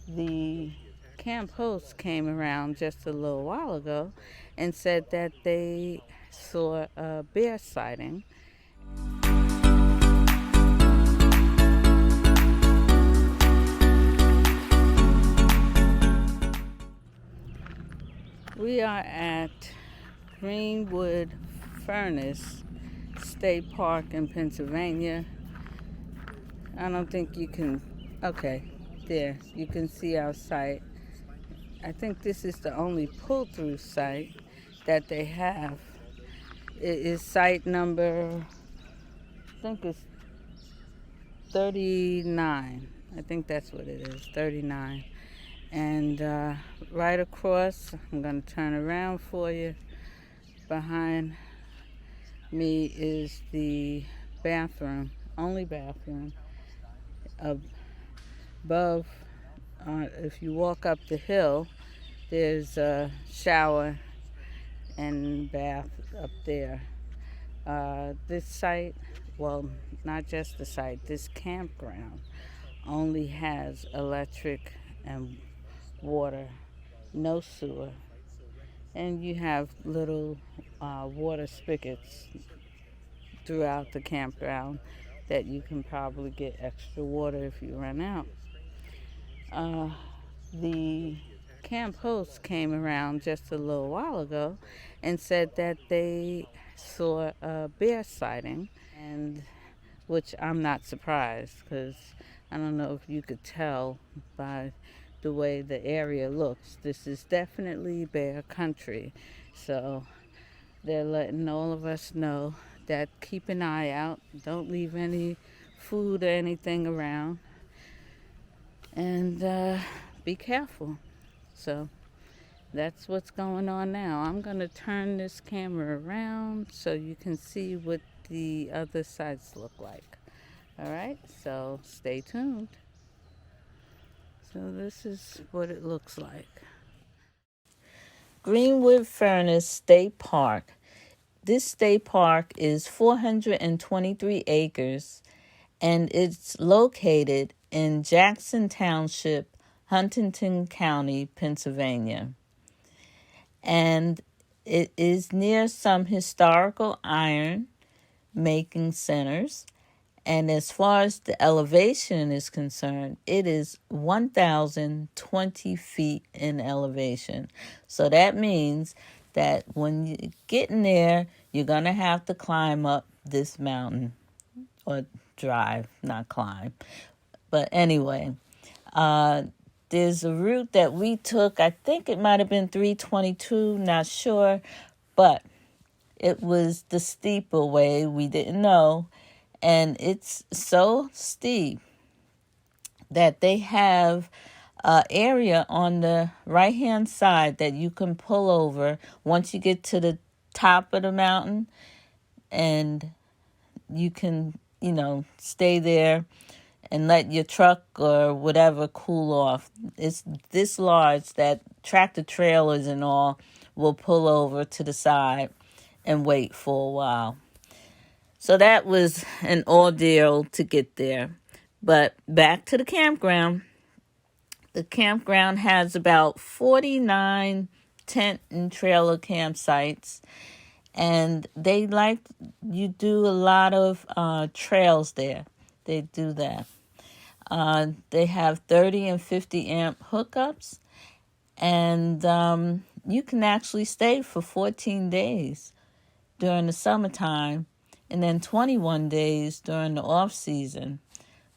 The camp host came around just a little while ago and said that they saw a bear sighting. We are at Greenwood Furnace State Park in Pennsylvania. I don't think you can, okay, there, you can see our site. I think this is the only pull-through site that they have. It is site number, I think it's 39. I think that's what it is, 39. And right across, I'm going to turn around for you. Behind me is the bathroom, only bathroom. Above, if you walk up the hill, there's a shower and bath up there. This site, well, not just the site, this campground only has electric and water, no sewer. And you have little water spigots throughout the campground that you can probably get extra water if you run out. The camp host came around just a little while ago and said that they saw a bear sighting, and which I'm not surprised because I don't know if you could tell by the way the area looks. This is definitely bear country, so they're letting all of us know that keep an eye out, don't leave any food or anything around, and be careful. So that's what's going on now. I'm going to turn this camera around so you can see what the other sites look like. All right, so stay tuned. So this is what it looks like. Greenwood Furnace State Park. This state park is 423 acres and it's located in Jackson Township, Huntington County, Pennsylvania. And it is near some historical iron making centers. And as far as the elevation is concerned, it is 1,020 feet in elevation. So that means that when you get in there, you're going to have to climb up this mountain, or drive, not climb. But anyway, there's a route that we took. I think it might have been 322, not sure. But it was the steeper way. We didn't know. And it's so steep that they have an area on the right-hand side that you can pull over once you get to the top of the mountain. And you can, stay there and let your truck or whatever cool off. It's this large that tractor trailers and all will pull over to the side and wait for a while. So that was an ordeal to get there. But back to the campground. The campground has about 49 tent and trailer campsites. And they you do a lot of trails there. They do that. They have 30 and 50 amp hookups. And you can actually stay for 14 days during the summertime. And then 21 days during the off season.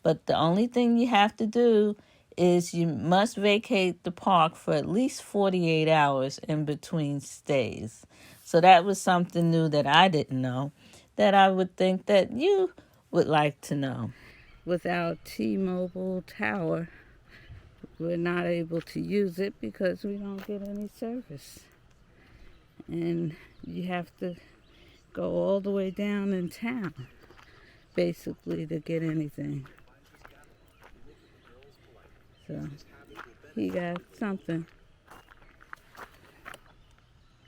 But the only thing you have to do is you must vacate the park for at least 48 hours in between stays. So that was something new that I didn't know, that I would think that you would like to know. With our T-Mobile tower, we're not able to use it because we don't get any service. And you have to go all the way down in town, basically, to get anything. So, he got something.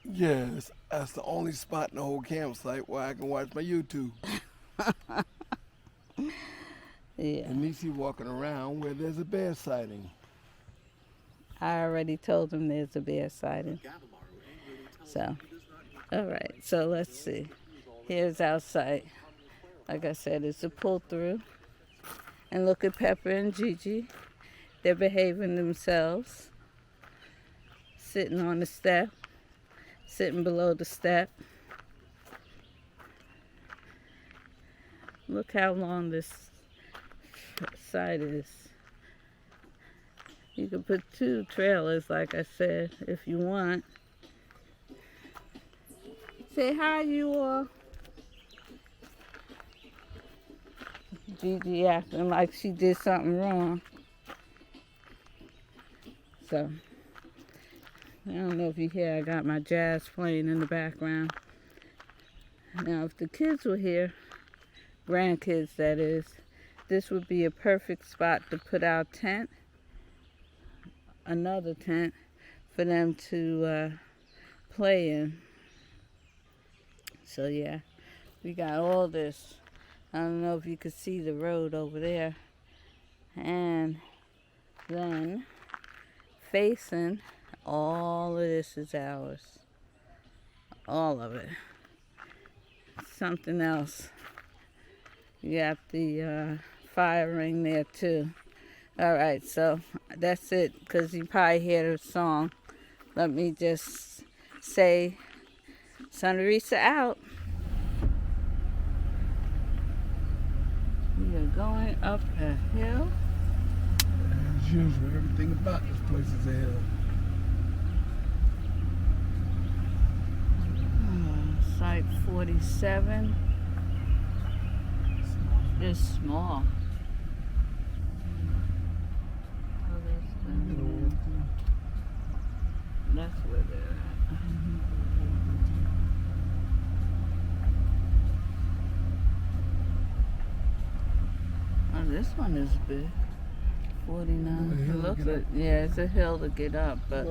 Yes, that's the only spot in the whole campsite where I can watch my YouTube. Yeah. Denise walking around where there's a bear sighting. I already told them there's a bear sighting. So, all right. So let's see. Here's our site. Like I said, it's a pull through. And look at Pepper and Gigi. They're behaving themselves. Sitting on the step. Sitting below the step. Look how long this site is. You can put 2 trailers, like I said, if you want. Say hi, you all. Gigi acting like she did something wrong. So, I don't know if you hear, I got my jazz playing in the background. Now, if the kids were here, grandkids that is, this would be a perfect spot to put our tent, another tent, for them to play in. So yeah, we got all this. I don't know if you could see the road over there. And then facing, all of this is ours. All of it. Something else. You got the fire ring there too. All right, so that's it, because you probably hear the song. Let me just say, Sunrisa out. We are going up a hill. As usual, everything about this place is a hill. Site 47. It's small. That's where they're at. Oh, this one is big. 49. It looks like, yeah, it's a hill to get up, but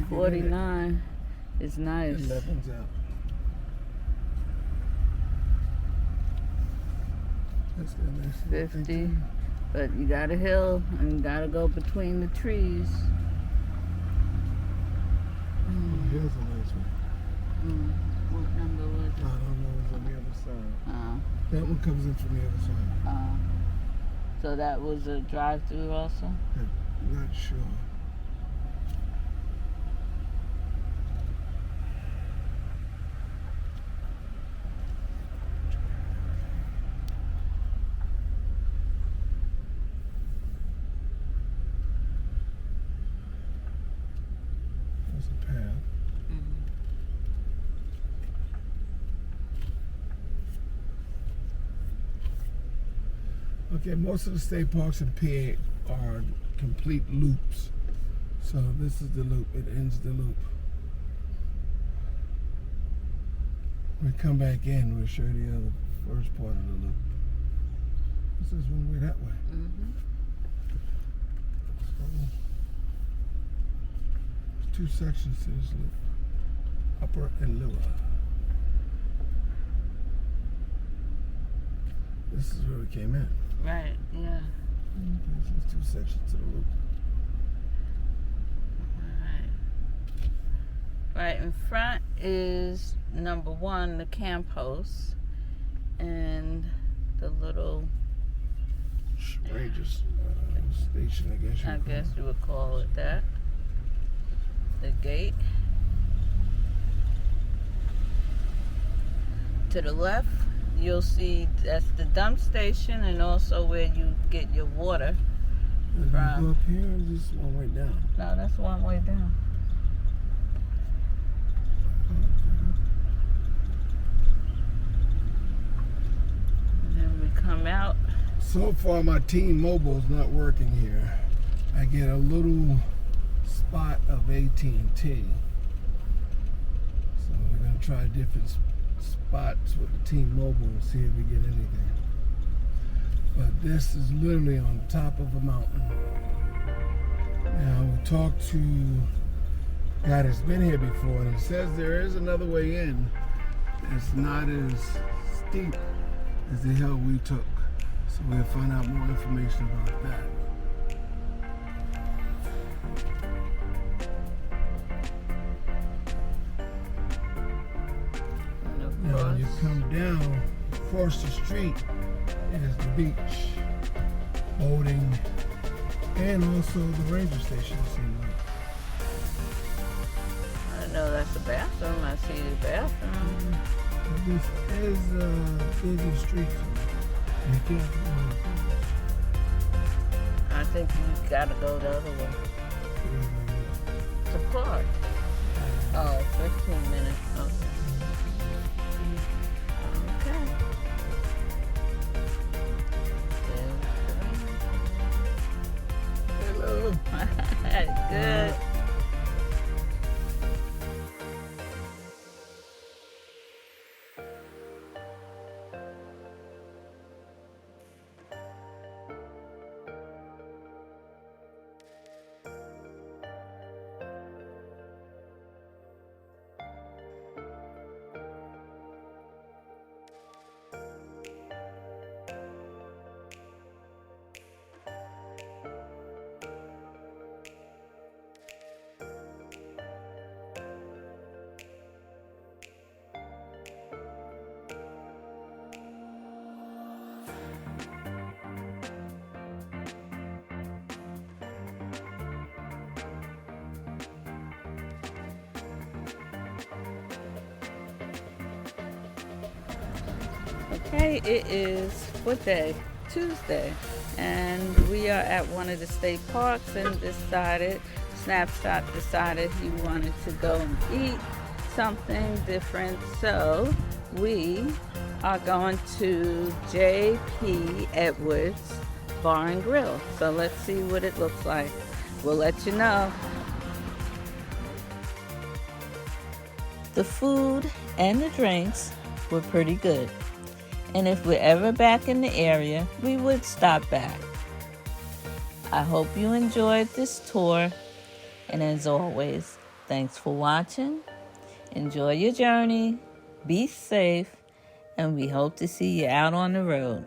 49 is nice. 11's out. That's the nice 50, but you got a hill and you gotta go between the trees. Here's a nice one. What number was it? I don't know, it's on the other side. That one comes in from the other side. So that was a drive-through also? I'm not sure. There's a path. Okay, most of the state parks in PA are complete loops. So this is the loop, it ends the loop. When we come back in, we'll show you the other first part of the loop. This is one way that way. So, there's 2 sections to this loop, upper and lower. This is where we came in. Right, yeah. There's 2 sections to the loop. Right in front is number 1, the camp house, and the little Rangers station, I guess you would call it that. The gate. To the left, you'll see that's the dump station and also where you get your water from. Go up here, or is this one way down? No, that's one way down. And then we come out. So far, my T-Mobile's not working here. I get a little spot of AT&T. So we're gonna try different spots with the T-Mobile and see if we get anything. But this is literally on top of a mountain. Now we talked to a guy that's been here before, and he says there is another way in. It's not as steep as the hill we took. So we'll find out more information about that. come down across the street is the beach, boating, and also the ranger station. I don't know, that's the bathroom. I see the bathroom. This is a busy street. You can't. I think you gotta go the other way. To park. Oh, 15 minutes. Okay. Hello. Good. Okay, it is what day? Tuesday, and we are at one of the state parks, and Snapshot decided he wanted to go and eat something different, so we are going to J.P. Edwards Bar and Grill. So let's see what it looks like. We'll let you know. The food and the drinks were pretty good. And if we're ever back in the area, we would stop back. I hope you enjoyed this tour. And as always, thanks for watching. Enjoy your journey. Be safe. And we hope to see you out on the road.